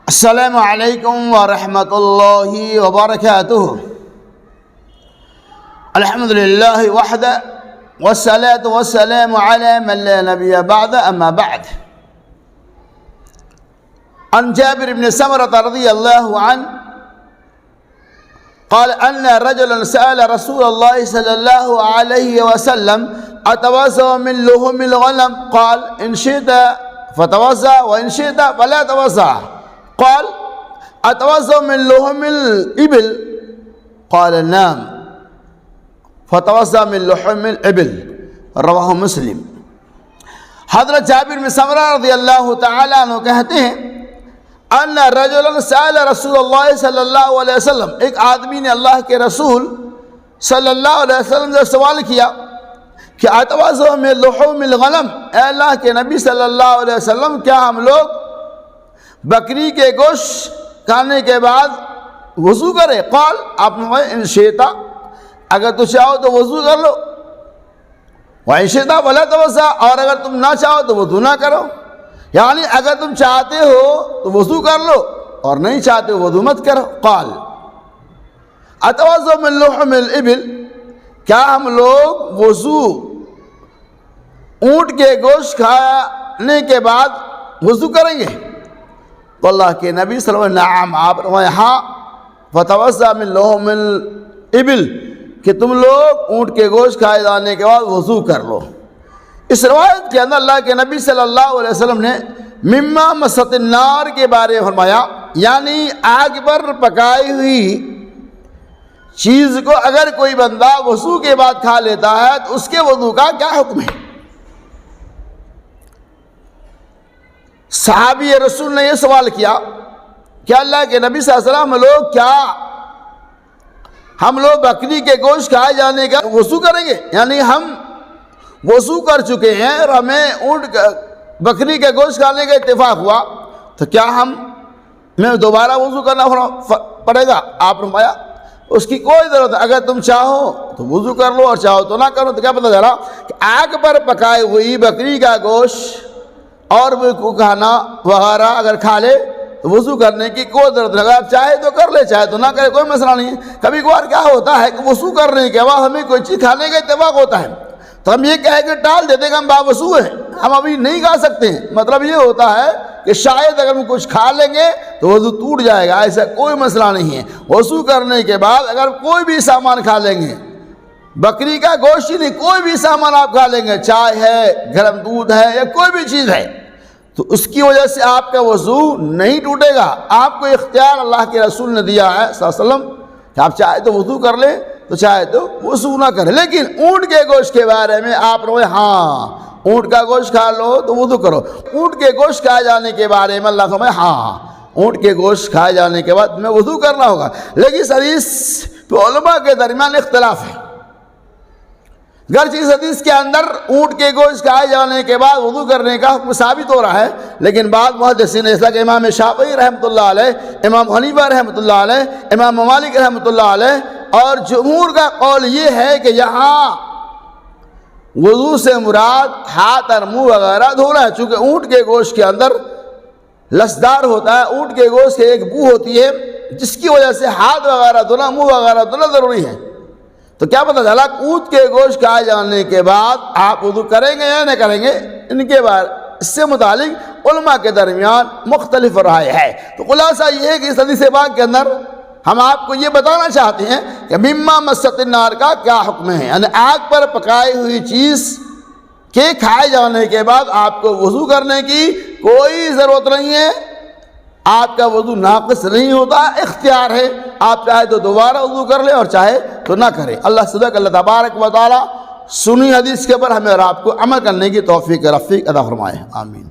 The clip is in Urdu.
السلام علیکم ورحمۃ اللہ وبرکاتہ۔ الحمد للہ وحدہ والصلاة والسلام علی من لا نبی بعد اما بعد۔ عن جابر بن سمرة رضی اللہ عنہ قال ان رجلا سأل رسول اللہ صلی اللہ علیہ وسلم اتوضأ من لحوم الغنم قال ان شئت فتوضأ وان شئت فلا توضأ قال اتوضأ من لحوم الابل قال نعم فتوضأ من لحوم الابل رواہ مسلم۔ حضرت جابر بن سمرہ رضی اللہ تعالیٰ عنہ کہتے ہیں ان رجلا سأل رسول اللہ صلی اللہ علیہ وسلم، ایک آدمی نے اللہ کے رسول صلی اللہ علیہ وسلم سے سوال کیا کہ اتوضأ من لحوم الغنم، اے اللہ کے نبی صلی اللہ علیہ وسلم کیا ہم لوگ بکری کے گوشت کھانے کے بعد وضو کرے؟ قال، آپ نے ان شئتا، اگر تو چاہو تو وضو کر لو، وان شئتا فلا توضأ، اور اگر تم نہ چاہو تو وضو نہ کرو، یعنی اگر تم چاہتے ہو تو وضو کر لو اور نہیں چاہتے ہو وضو مت کرو۔ قال اتوضأ من لحوم الابل، کیا ہم لوگ وضو اونٹ کے گوشت کھانے کے بعد وضو کریں گے؟ تو اللہ کے نبی صلی اللہ علیہ وسلم نعم، آپ فرمائے ہاں، فتوضأ من لحوم الابل، کہ تم لوگ اونٹ کے گوشت کھائے جانے کے بعد وضو کر لو۔ اس روایت کے اندر اللہ کے نبی صلی اللہ علیہ وسلم نے مما مست النار کے بارے میں فرمایا، یعنی آگ پر پکائی ہوئی چیز کو اگر کوئی بندہ وضو کے بعد کھا لیتا ہے تو اس کے وضو کا کیا حکم ہے؟ صحابی رسول نے یہ سوال کیا کہ اللہ کے نبی صلی اللہ علیہ وسلم ہم لوگ بکری کے گوشت کھائے جانے کا وضو کریں گے؟ یعنی ہم وضو کر چکے ہیں اور ہمیں بکری کے گوشت کھانے کا اتفاق ہوا، تو کیا ہمیں دوبارہ وضو کرنا پڑے گا؟ آپ نے فرمایا اس کی کوئی ضرورت ہے، اگر تم چاہو تو وضو کر لو اور چاہو تو نہ کرو۔ تو کیا پتہ چلا کہ آگ پر پکائے ہوئی بکری کا گوشت اور وہ کھانا وغیرہ اگر کھا لے تو وضو کرنے کی کوئی ضرورت نہیں، اگر چاہے تو کر لے چاہے تو نہ کرے، کوئی مسئلہ نہیں ہے۔ کبھی کبھار کیا ہوتا ہے کہ وضو کرنے کے بعد ہمیں کوئی چیز کھانے کا اتفاق ہوتا ہے تو ہم یہ کہہ کے ٹال دیتے کہ ہم باوضو ہیں، ہم ابھی نہیں کھا سکتے ہیں۔ مطلب یہ ہوتا ہے کہ شاید اگر ہم کچھ کھا لیں گے تو وضو ٹوٹ جائے گا، ایسا کوئی مسئلہ نہیں ہے۔ وضو کرنے کے بعد اگر کوئی بھی سامان کھا لیں گے، بکری کا گوشت ہی نہیں، کوئی بھی سامان آپ کھا لیں گے، چائے ہے، گرم دودھ ہے یا کوئی بھی چیز ہے، تو اس کی وجہ سے آپ کا وضو نہیں ٹوٹے گا۔ آپ کو اختیار اللہ کے رسول نے دیا ہے صلی اللہ علیہ وسلم کہ آپ چاہے تو وضو کر لیں تو چاہے تو وضو نہ کریں۔ لیکن اونٹ کے گوشت کے بارے میں آپ نے ہاں اونٹ کا گوشت کھا لو تو وضو کرو۔ اونٹ کے گوشت کھائے جانے کے بارے میں اللہ فرمائے ہاں اونٹ کے گوشت کھائے جانے کے بعد میں وضو کرنا ہوگا۔ لیکن اس حدیث پہ علماء کے درمیان اختلاف ہے، گرچہ اس حدیث کے اندر اونٹ کے گوشت کھائے جانے کے بعد وضو کرنے کا حکم ثابت ہو رہا ہے، لیکن بعض محدثین جیسا کہ امام شافعی رحمۃ اللہ علیہ، امام حنیفہ رحمۃ اللہ علیہ، امام مالک رحمۃ اللہ علیہ اور جمہور کا قول یہ ہے کہ یہاں وضو سے مراد ہاتھ اور منہ وغیرہ دھونا ہے، چونکہ اونٹ کے گوشت کے اندر لسدار ہوتا ہے، اونٹ کے گوشت کی ایک بو ہوتی ہے جس کی وجہ سے ہاتھ وغیرہ دھونا، منہ وغیرہ دھونا ضروری ہے۔ تو کیا پتہ چلا اونٹ کے گوشت کھائے جانے کے بعد آپ وضو کریں گے یا نہیں کریں گے؟ ان کے بارے اس سے متعلق علماء کے درمیان مختلف رائے ہے۔ تو خلاصہ یہ ہے کہ اس حدیث پاک کے اندر ہم آپ کو یہ بتانا چاہتے ہیں کہ مما مست النار کا کیا حکم ہے، یعنی آگ پر پکائی ہوئی چیز کے کھائے جانے کے بعد آپ کو وضو کرنے کی کوئی ضرورت نہیں ہے، آپ کا وضو ناقص نہیں ہوتا، اختیار ہے، آپ چاہے تو دوبارہ وضو کر لیں اور چاہے تو نہ کریں۔ اللہ صدق اللہ تبارک و تعالی سنی حدیث کے اوپر ہمیں اور آپ کو عمل کرنے کی توفیق رفیق عطا فرمائے، آمین۔